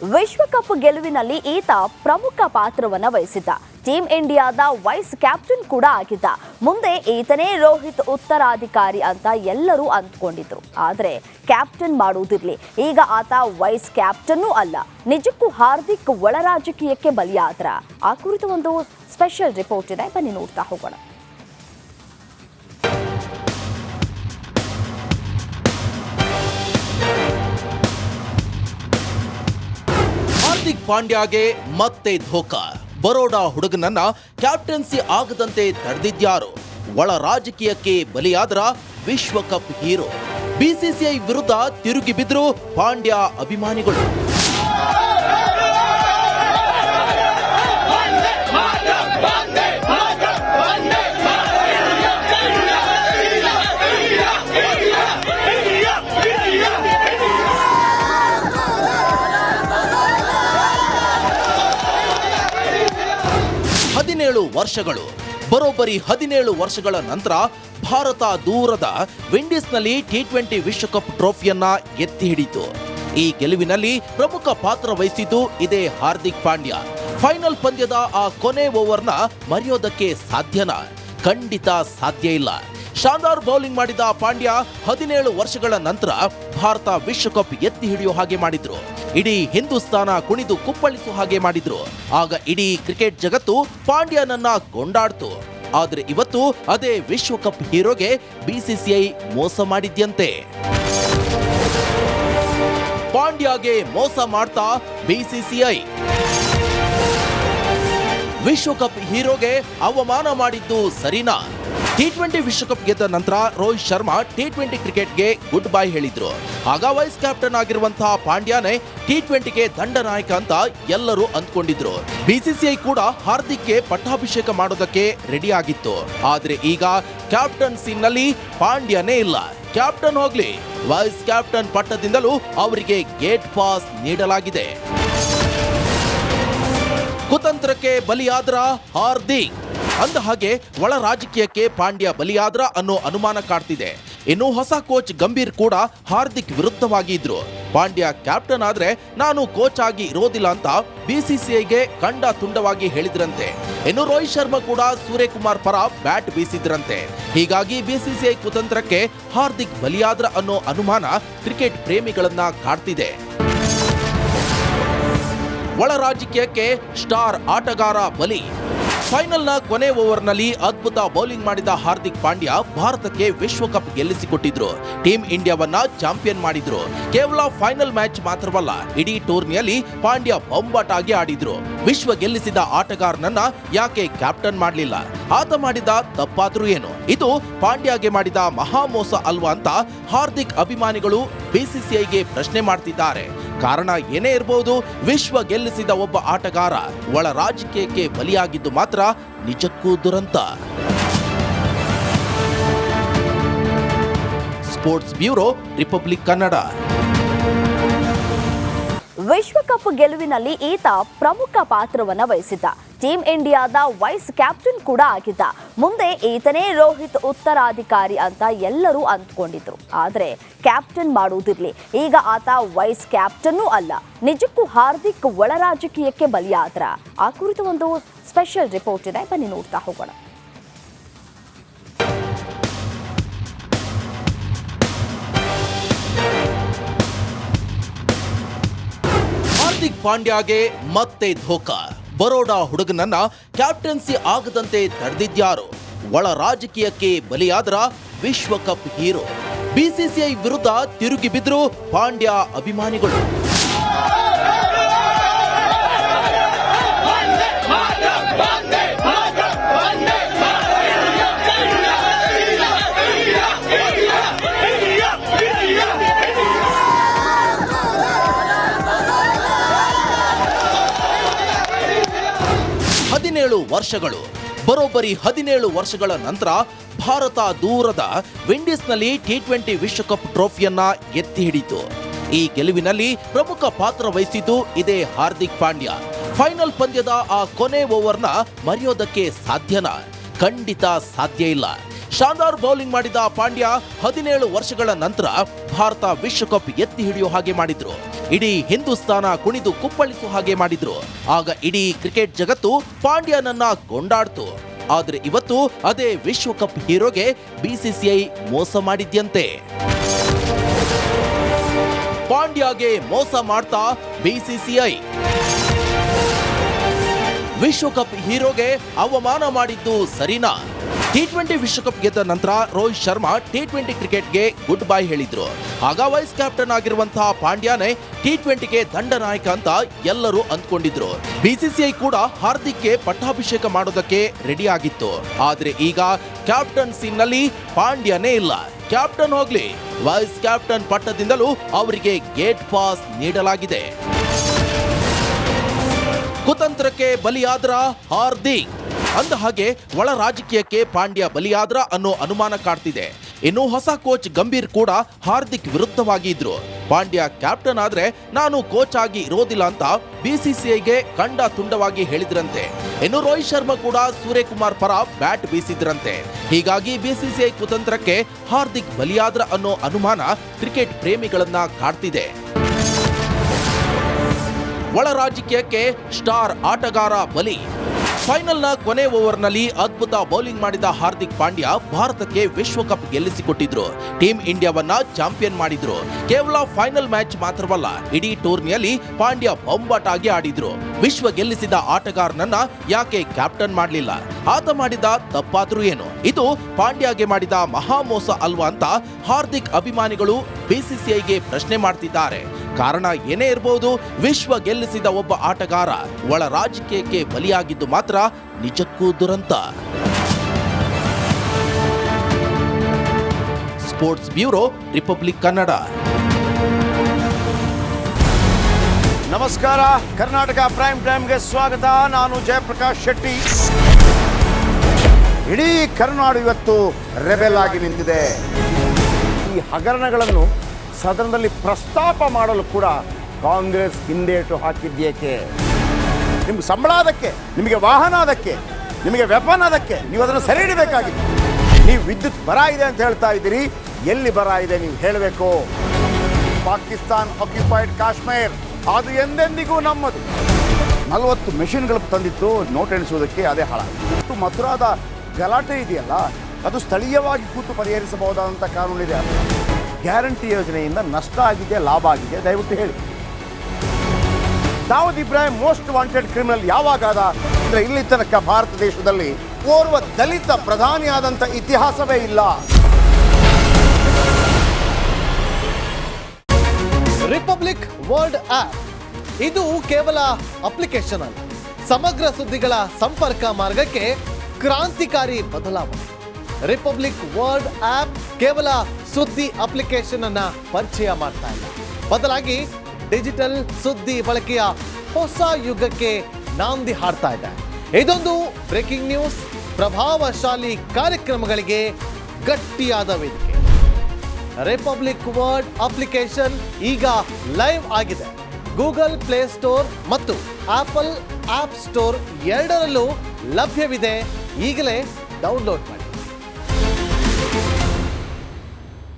ವಿಶ್ವಕಪ್ ಗೆಲುವಿನಲ್ಲಿ ಈತ ಪ್ರಮುಖ ಪಾತ್ರವನ್ನ ವಹಿಸಿದ್ದ. ಟೀಮ್ ಇಂಡಿಯಾದ ವೈಸ್ ಕ್ಯಾಪ್ಟನ್ ಕೂಡ ಆಗಿದ್ದ. ಮುಂದೆ ಈತನೇ ರೋಹಿತ್ ಉತ್ತರಾಧಿಕಾರಿ ಅಂತ ಎಲ್ಲರೂ ಅಂದ್ಕೊಂಡಿದ್ರು. ಆದರೆ ಕ್ಯಾಪ್ಟನ್ ಮಾಡುವುದಿರ್ಲಿ, ಈಗ ಆತ ವೈಸ್ ಕ್ಯಾಪ್ಟನ್ನೂ ಅಲ್ಲ. ನಿಜಕ್ಕೂ ಹಾರ್ದಿಕ್ ಒಳ ರಾಜಕೀಯಕ್ಕೆ ಬಲಿಯಾದ್ರ? ಆ ಕುರಿತು ಒಂದು ಸ್ಪೆಷಲ್ ರಿಪೋರ್ಟ್ ಇದೆ, ಬನ್ನಿ ನೋಡ್ತಾ ಹೋಗೋಣ. ಹಾರ್ದಿಕ್ ಪಾಂಡ್ಯಾಗೆ ಮತ್ತೆ ಧೋಕಾ. ಬರೋಡಾ ಹುಡುಗನನ್ನ ಕ್ಯಾಪ್ಟನ್ಸಿ ಆಗದಂತೆ ತಡೆದಿದ್ಯಾರು? ಒಳ ರಾಜಕೀಯಕ್ಕೆ ಬಲಿಯಾದ್ರ ವಿಶ್ವಕಪ್ ಹೀರೋ. ಬಿಸಿಸಿಐ ವಿರುದ್ಧ ತಿರುಗಿ ಬಿದ್ರು ಪಾಂಡ್ಯ ಅಭಿಮಾನಿಗಳು. ಬರೋಬ್ಬರಿ 17 ವರ್ಷಗಳ ನಂತರ ಭಾರತ ದೂರದ ವಿಂಡೀಸ್ನಲ್ಲಿ ಟಿ20 ವಿಶ್ವಕಪ್ ಟ್ರೋಫಿಯನ್ನ ಎತ್ತಿ ಹಿಡಿತು. ಈ ಗೆಲುವಿನಲ್ಲಿ ಪ್ರಮುಖ ಪಾತ್ರ ವಹಿಸಿದ್ದು ಇದೇ ಹಾರ್ದಿಕ್ ಪಾಂಡ್ಯ. ಫೈನಲ್ ಪಂದ್ಯದ ಆ ಕೊನೆ ಓವರ್ನ ಮರೆಯೋದಕ್ಕೆ ಸಾಧ್ಯನಾ? ಖಂಡಿತ ಸಾಧ್ಯ ಇಲ್ಲ. ಶಾನದಾರ್ ಬೌಲಿಂಗ್ ಮಾಡಿದ ಪಾಂಡ್ಯ 17 ವರ್ಷಗಳ ನಂತರ ಭಾರತ ವಿಶ್ವಕಪ್ ಎತ್ತಿ ಹಿಡಿಯೋ ಹಾಗೆ ಮಾಡಿದ್ರು. ಇಡೀ ಹಿಂದೂಸ್ತಾನ ಕುಣಿದು ಕುಪ್ಪಳಿಸುವ ಹಾಗೆ ಮಾಡಿದ್ರು. ಆಗ ಇಡೀ ಕ್ರಿಕೆಟ್ ಜಗತ್ತು ಪಾಂಡ್ಯನನ್ನ ಕೊಂಡಾಡ್ತು. ಆದ್ರೆ ಇವತ್ತು ಅದೇ ವಿಶ್ವಕಪ್ ಹೀರೋಗೆ ಬಿಸಿಸಿಐ ಮೋಸ ಮಾಡಿದ್ಯಂತೆ. ಪಾಂಡ್ಯಗೆ ಮೋಸ ಮಾಡ್ತಾ ಬಿಸಿಸಿಐ. ವಿಶ್ವಕಪ್ ಹೀರೋಗೆ ಅವಮಾನ ಮಾಡಿದ್ದು ಸರಿನಾ? ಟಿ20 ವಿಶ್ವಕಪ್ ಗೆದ್ದ ನಂತರ ರೋಹಿತ್ ಶರ್ಮಾ ಟಿ20 ಕ್ರಿಕೆಟ್ಗೆ ಗುಡ್ ಬೈ ಹೇಳಿದ್ರು. ಆಗ ವೈಸ್ ಕ್ಯಾಪ್ಟನ್ ಆಗಿರುವಂತಹ ಪಾಂಡ್ಯನೇ ಟಿ20ಗೆ ದಂಡ ನಾಯಕ ಅಂತ ಎಲ್ಲರೂ ಅಂದ್ಕೊಂಡಿದ್ರು. ಬಿಸಿಸಿಐ ಕೂಡ ಹಾರ್ದಿಕ್ಗೆ ಪಟ್ಟಾಭಿಷೇಕ ಮಾಡೋದಕ್ಕೆ ರೆಡಿ ಆಗಿತ್ತು. ಆದ್ರೆ ಈಗ ಕ್ಯಾಪ್ಟನ್ಸಿನಲ್ಲಿ ಪಾಂಡ್ಯನೇ ಇಲ್ಲ. ಕ್ಯಾಪ್ಟನ್ ಹೋಗ್ಲಿ, ವೈಸ್ ಕ್ಯಾಪ್ಟನ್ ಪಟ್ಟದಿಂದಲೂ ಅವರಿಗೆ ಗೇಟ್ ಪಾಸ್ ನೀಡಲಾಗಿದೆ. ಕುತಂತ್ರಕ್ಕೆ ಬಲಿಯಾದ್ರ ಹಾರ್ದಿಕ್. ಅಂದ ಹಾಗೆ ಒಳ ರಾಜಕೀಯಕ್ಕೆ ಪಾಂಡ್ಯ ಬಲಿಯಾದ್ರ ಅನ್ನೋ ಅನುಮಾನ ಕಾಡ್ತಿದೆ. ಇನ್ನು ಹೊಸ ಕೋಚ್ ಗಂಭೀರ್ ಕೂಡ ಹಾರ್ದಿಕ್ ವಿರುದ್ಧವಾಗಿ ಇದ್ರು. ಪಾಂಡ್ಯ ಕ್ಯಾಪ್ಟನ್ ಆದ್ರೆ ನಾನು ಕೋಚ್ ಆಗಿ ಇರೋದಿಲ್ಲ ಅಂತ ಬಿಸಿಸಿಐಗೆ ಖಂಡ ತುಂಡವಾಗಿ ಹೇಳಿದ್ರಂತೆ. ಇನ್ನು ರೋಹಿತ್ ಶರ್ಮಾ ಕೂಡ ಸೂರ್ಯಕುಮಾರ್ ಪರ ಬ್ಯಾಟ್ ಬೀಸಿದ್ರಂತೆ. ಹೀಗಾಗಿ ಬಿಸಿಸಿಐ ಕುತಂತ್ರಕ್ಕೆ ಹಾರ್ದಿಕ್ ಬಲಿಯಾದ್ರ ಅನ್ನೋ ಅನುಮಾನ ಕ್ರಿಕೆಟ್ ಪ್ರೇಮಿಗಳನ್ನ ಕಾಡ್ತಿದೆ. ಒಳ ರಾಜಕೀಯಕ್ಕೆ ಸ್ಟಾರ್ ಆಟಗಾರ ಬಲಿ. ಫೈನಲ್ನ ಕೊನೆ ಓವರ್ನಲ್ಲಿ ಅದ್ಭುತ ಬೌಲಿಂಗ್ ಮಾಡಿದ ಹಾರ್ದಿಕ್ ಪಾಂಡ್ಯ ಭಾರತಕ್ಕೆ ವಿಶ್ವಕಪ್ ಗೆಲ್ಲಿಸಿಕೊಟ್ಟಿದ್ರು. ಟೀಮ್ ಇಂಡಿಯಾವನ್ನ ಚಾಂಪಿಯನ್ ಮಾಡಿದ್ರು. ಕೇವಲ ಫೈನಲ್ ಮ್ಯಾಚ್ ಮಾತ್ರವಲ್ಲ, ಇಡೀ ಟೂರ್ನಿಯಲ್ಲಿ ಪಾಂಡ್ಯ ಬೊಂಬಾಟಾಗಿ ಆಡಿದ್ರು. ವಿಶ್ವ ಗೆಲ್ಲಿಸಿದ ಆಟಗಾರನನ್ನ ಯಾಕೆ ಕ್ಯಾಪ್ಟನ್ ಮಾಡಲಿಲ್ಲ? ಆತ ಮಾಡಿದ ತಪ್ಪಾದ್ರೂ ಏನು? ಇದು ಪಾಂಡ್ಯಗೆ ಮಾಡಿದ ಮಹಾಮೋಸ ಅಲ್ವಾ ಅಂತ ಹಾರ್ದಿಕ್ ಅಭಿಮಾನಿಗಳು ಬಿಸಿಸಿಐಗೆ ಪ್ರಶ್ನೆ ಮಾಡ್ತಿದ್ದಾರೆ. ಕಾರಣ ಏನೇ ಇರಬಹುದು, ವಿಶ್ವ ಗೆಲ್ಲಿಸಿದ ಒಬ್ಬ ಆಟಗಾರ ಒಳ ರಾಜಕೀಯಕ್ಕೆ ಬಲಿಯಾಗಿದ್ದು ಮಾತ್ರ ನಿಜಕ್ಕೂ ದುರಂತ. Sports bureau, republic Kannada. ವಿಶ್ವಕಪ್ ಗೆಲುವಿನಲ್ಲಿ ಈತ ಪ್ರಮುಖ ಪಾತ್ರವನ್ನ ವಹಿಸಿದ್ದ. ಟೀಮ್ ಇಂಡಿಯಾದ ವೈಸ್ ಕ್ಯಾಪ್ಟನ್ ಕೂಡ ಆಗಿದ್ದ. ಮುಂದೆ ಈತನೇ ರೋಹಿತ್ ಉತ್ತರಾಧಿಕಾರಿ ಅಂತ ಎಲ್ಲರೂ ಅಂದ್ಕೊಂಡಿದ್ರು. ಆದರೆ ಕ್ಯಾಪ್ಟನ್ ಮಾಡುವುದಿರ್ಲಿ, ಈಗ ಆತ ವೈಸ್ ಕ್ಯಾಪ್ಟನ್ನೂ ಅಲ್ಲ. ನಿಜಕ್ಕೂ ಹಾರ್ದಿಕ್ ಒಳ ರಾಜಕೀಯಕ್ಕೆ ಬಲಿಯಾದ್ರ? ಆ ಕುರಿತು ಒಂದು ಸ್ಪೆಷಲ್ ರಿಪೋರ್ಟ್ ಇದೆ, ಬನ್ನಿ ನೋಡ್ತಾ ಹೋಗೋಣ. ಹಾರ್ದಿಕ್ ಪಾಂಡ್ಯಗೆ ಮತ್ತೆ ಧೋಕಾ. ಬರೋಡಾ ಹುಡುಗನನ್ನ ಕ್ಯಾಪ್ಟನ್ಸಿ ಆಗದಂತೆ ತಡೆದಿದ್ಯಾರು? ಒಳ ರಾಜಕೀಯಕ್ಕೆ ಬಲಿಯಾದ್ರ ವಿಶ್ವಕಪ್ ಹೀರೋ. ಬಿಸಿಸಿಐ ವಿರುದ್ಧ ತಿರುಗಿ ಬಿದ್ರು ಪಾಂಡ್ಯ ಅಭಿಮಾನಿಗಳು. ಬರೋಬ್ಬರಿ 17 ವರ್ಷಗಳ ನಂತರ ಭಾರತ ದೂರದ ವಿಂಡೀಸ್ನಲ್ಲಿ ಟಿ20 ವಿಶ್ವಕಪ್ ಟ್ರೋಫಿಯನ್ನ ಎತ್ತಿ ಹಿಡಿತು. ಈ ಗೆಲುವಿನಲ್ಲಿ ಪ್ರಮುಖ ಪಾತ್ರ ವಹಿಸಿದ್ದು ಇದೇ ಹಾರ್ದಿಕ್ ಪಾಂಡ್ಯ. ಫೈನಲ್ ಪಂದ್ಯದ ಆ ಕೊನೆ ಓವರ್ನ ಮರೆಯೋದಕ್ಕೆ ಸಾಧ್ಯನಾ? ಖಂಡಿತ ಸಾಧ್ಯ ಇಲ್ಲ. ಶಾನದಾರ್ ಬೌಲಿಂಗ್ ಮಾಡಿದ ಪಾಂಡ್ಯ 17 ವರ್ಷಗಳ ನಂತರ ಭಾರತ ವಿಶ್ವಕಪ್ ಎತ್ತಿ ಹಿಡಿಯೋ ಹಾಗೆ ಮಾಡಿದ್ರು. ಇಡೀ ಹಿಂದೂಸ್ತಾನ ಕುಣಿದು ಕುಪ್ಪಳಿಸೋ ಹಾಗೆ ಮಾಡಿದ್ರು. ಆಗ ಇಡೀ ಕ್ರಿಕೆಟ್ ಜಗತ್ತು ಪಾಂಡ್ಯನನ್ನ ಕೊಂಡಾಡ್ತು. ಆದ್ರೆ ಇವತ್ತು ಅದೇ ವಿಶ್ವಕಪ್ ಹೀರೋಗೆ ಬಿಸಿಸಿಐ ಮೋಸ ಮಾಡಿದ್ಯಂತೆ. ಪಾಂಡ್ಯಗೆ ಮೋಸ ಮಾಡ್ತಾ ಬಿಸಿಸಿಐ ವಿಶ್ವಕಪ್ ಹೀರೋಗೆ ಅವಮಾನ ಮಾಡಿದ್ದು ಸರಿನಾ? T20 ವಿಶ್ವಕಪ್ ಗೆದ್ದ ನಂತರ ರೋಹಿತ್ ಶರ್ಮಾ T20 ಕ್ರಿಕೆಟ್ಗೆ ಗುಡ್ ಬೈ ಹೇಳಿದ್ರು. ಆಗ ವೈಸ್ ಕ್ಯಾಪ್ಟನ್ ಆಗಿರುವಂತಹ ಪಾಂಡ್ಯನೇ T20ಗೆ ದಂಡನಾಯಕ ಅಂತ ಎಲ್ಲರೂ ಅಂದ್ಕೊಂಡಿದ್ರು. ಬಿಸಿಸಿಐ ಕೂಡ ಹಾರ್ದಿಕ್ಗೆ ಪಟ್ಟಾಭಿಷೇಕ ಮಾಡೋದಕ್ಕೆ ರೆಡಿ ಆಗಿತ್ತು. ಆದ್ರೆ ಈಗ ಕ್ಯಾಪ್ಟನ್ಸಿನಲ್ಲಿ ಪಾಂಡ್ಯನೇ ಇಲ್ಲ. ಕ್ಯಾಪ್ಟನ್ ಹೋಗ್ಲಿ, ವೈಸ್ ಕ್ಯಾಪ್ಟನ್ ಪಟ್ಟದಿಂದಲೂ ಅವರಿಗೆ ಗೇಟ್ ಪಾಸ್ ನೀಡಲಾಗಿದೆ. ಕುತಂತ್ರಕ್ಕೆ ಬಲಿಯಾದ್ರ ಹಾರ್ದಿಕ್. ಅಂದ ಹಾಗೆ ಒಳ ರಾಜಕೀಯಕ್ಕೆ ಪಾಂಡ್ಯ ಬಲಿಯಾದ್ರ ಅನ್ನೋ ಅನುಮಾನ ಕಾಡ್ತಿದೆ. ಇನ್ನು ಹೊಸ ಕೋಚ್ ಗಂಭೀರ್ ಕೂಡ ಹಾರ್ದಿಕ್ ವಿರುದ್ಧವಾಗಿ ಇದ್ರು. ಪಾಂಡ್ಯ ಕ್ಯಾಪ್ಟನ್ ಆದ್ರೆ ನಾನು ಕೋಚ್ ಆಗಿ ಇರೋದಿಲ್ಲ ಅಂತ ಬಿಸಿಸಿಐಗೆ ಕಂಡ ತುಂಡವಾಗಿ ಹೇಳಿದ್ರಂತೆ. ಇನ್ನು ರೋಹಿತ್ ಶರ್ಮಾ ಕೂಡ ಸೂರ್ಯಕುಮಾರ್ ಪರ ಬ್ಯಾಟ್ ಬೀಸಿದ್ರಂತೆ. ಹೀಗಾಗಿ ಬಿಸಿಸಿಐ ಕುತಂತ್ರಕ್ಕೆ ಹಾರ್ದಿಕ್ ಬಲಿಯಾದ್ರ ಅನ್ನೋ ಅನುಮಾನ ಕ್ರಿಕೆಟ್ ಪ್ರೇಮಿಗಳನ್ನ ಕಾಡ್ತಿದೆ. ಒಳ ರಾಜಕೀಯಕ್ಕೆ ಸ್ಟಾರ್ ಆಟಗಾರ ಬಲಿ. ಫೈನಲ್ನ ಕೊನೆ ಓವರ್ನಲ್ಲಿ ಅದ್ಭುತ ಬೌಲಿಂಗ್ ಮಾಡಿದ ಹಾರ್ದಿಕ್ ಪಾಂಡ್ಯ ಭಾರತಕ್ಕೆ ವಿಶ್ವಕಪ್ ಗೆಲ್ಲಿಸಿಕೊಟ್ಟಿದ್ರು. ಟೀಮ್ ಇಂಡಿಯಾವನ್ನ ಚಾಂಪಿಯನ್ ಮಾಡಿದ್ರು. ಕೇವಲ ಫೈನಲ್ ಮ್ಯಾಚ್ ಮಾತ್ರವಲ್ಲ, ಇಡೀ ಟೂರ್ನಿಯಲ್ಲಿ ಪಾಂಡ್ಯ ಬೊಂಬಾಟಾಗಿ ಆಡಿದ್ರು. ವಿಶ್ವ ಗೆಲ್ಲಿಸಿದ ಆಟಗಾರನನ್ನ ಯಾಕೆ ಕ್ಯಾಪ್ಟನ್ ಮಾಡಲಿಲ್ಲ? ಆತ ಮಾಡಿದ ತಪ್ಪಾದ್ರೂ ಏನು? ಇದು ಪಾಂಡ್ಯಗೆ ಮಾಡಿದ ಮಹಾಮೋಸ ಅಲ್ವಾ ಅಂತ ಹಾರ್ದಿಕ್ ಅಭಿಮಾನಿಗಳು ಬಿಸಿಸಿಐಗೆ ಪ್ರಶ್ನೆ ಮಾಡ್ತಿದ್ದಾರೆ. ಕಾರಣ ಏನೇ ಇರಬಹುದು, ವಿಶ್ವ ಗೆಲ್ಲಿಸಿದ ಒಬ್ಬ ಆಟಗಾರ ಒಳ ರಾಜಕೀಯಕ್ಕೆ ಬಲಿಯಾಗಿದ್ದು ಮಾತ್ರ ನಿಜಕ್ಕೂ ದುರಂತ. Sports bureau, republic Kannada. ನಮಸ್ಕಾರ, ಕರ್ನಾಟಕ ಪ್ರೈಮ್ ಟೈಮ್ಗೆ ಸ್ವಾಗತ. ನಾನು ಜಯಪ್ರಕಾಶ್ ಶೆಟ್ಟಿ. ಇಡೀ ಕರ್ನಾಡು ಇವತ್ತು ರೆಬೆಲ್ ಆಗಿ ನಿಂತಿದೆ. ಈ ಹಗರಣಗಳನ್ನು ಸದನದಲ್ಲಿ ಪ್ರಸ್ತಾಪ ಮಾಡಲು ಕೂಡ ಕಾಂಗ್ರೆಸ್ ಹಿಂದೇಟು ಹಾಕಿದ್ದೇಕೆ? ನಿಮ್ಗೆ ಸಂಬಳ ಅದಕ್ಕೆ, ನಿಮಗೆ ವಾಹನ ಅದಕ್ಕೆ, ನಿಮಗೆ ವೆಪನ್ ಅದಕ್ಕೆ, ನೀವು ಅದನ್ನು ಸೆರೆ ಹಿಡಿಬೇಕಾಗಿತ್ತು. ನೀವು ವಿದ್ಯುತ್ ಬರ ಇದೆ ಅಂತ ಹೇಳ್ತಾ ಇದ್ದೀರಿ, ಎಲ್ಲಿ ಬರ ಇದೆ ನೀವು ಹೇಳಬೇಕು. ಪಾಕಿಸ್ತಾನ್ ಆಕ್ಯುಪೈಡ್ ಕಾಶ್ಮೀರ್ ಅದು ಎಂದೆಂದಿಗೂ ನಮ್ಮದು. 40 ಮೆಷಿನ್ಗಳು ತಂದಿತ್ತು ನೋಟ್ ಎಣಿಸುವುದಕ್ಕೆ, ಅದೇ ಹಾಳಾಗಿತ್ತು. ಮಥುರಾದ ಗಲಾಟೆ ಇದೆಯಲ್ಲ, ಅದು ಸ್ಥಳೀಯವಾಗಿ ಕೂತು ಪರಿಹರಿಸಬಹುದಾದಂಥ ಕಾನೂನಿದೆ. ಗ್ಯಾರಂಟಿ ಯೋಜನೆಯಿಂದ ನಷ್ಟ ಆಗಿದೆ, ಲಾಭ ಆಗಿದೆ, ದಯವಿಟ್ಟು ಹೇಳಿ. Dawood Ibrahim most wanted criminal ಯಾವಾಗಾದ ಅಂದರೆ ಇಲ್ಲಿ ತನಕ ಭಾರತ ದೇಶದಲ್ಲಿ ಓರ್ವ ದಲಿತ ಪ್ರಧಾನಿಯಾದಂಥ ಇತಿಹಾಸವೇ ಇಲ್ಲ. ರಿಪಬ್ಲಿಕ್ ವರ್ಲ್ಡ್ ಆಪ್ ಇದು ಕೇವಲ ಅಪ್ಲಿಕೇಶನ್ ಅಲ್ಲ, ಸಮಗ್ರ ಸುದ್ದಿಗಳ ಸಂಪರ್ಕ ಮಾರ್ಗಕ್ಕೆ ಕ್ರಾಂತಿಕಾರಿ ಬದಲಾವಣೆ. ರಿಪಬ್ಲಿಕ್ ವರ್ಲ್ಡ್ ಆಪ್ ಕೇವಲ ಸುದ್ದಿ ಅಪ್ಲಿಕೇಶನ್ ಅನ್ನ ಪರಿಚಯ ಮಾಡ್ತಾ ಇಲ್ಲ, ಬದಲಾಗಿ ಡಿಜಿಟಲ್ ಸುದ್ದಿ ಬಳಕೆಯ ಹೊಸ ಯುಗಕ್ಕೆ ನಾಂದಿ ಹಾಡ್ತಾ ಇದೆ. ಇದೊಂದು ಬ್ರೇಕಿಂಗ್ ನ್ಯೂಸ್, ಪ್ರಭಾವಶಾಲಿ ಕಾರ್ಯಕ್ರಮಗಳಿಗೆ ಗಟ್ಟಿಯಾದ ವೇದಿಕೆ. ರಿಪಬ್ಲಿಕ್ ವರ್ಲ್ಡ್ ಅಪ್ಲಿಕೇಶನ್ ಈಗ ಲೈವ್ ಆಗಿದೆ. ಗೂಗಲ್ ಪ್ಲೇ ಸ್ಟೋರ್ ಮತ್ತು ಆಪಲ್ ಆಪ್ ಸ್ಟೋರ್ ಎರಡರಲ್ಲೂ ಲಭ್ಯವಿದೆ. ಈಗಲೇ ಡೌನ್ಲೋಡ್ ಮಾಡಿ.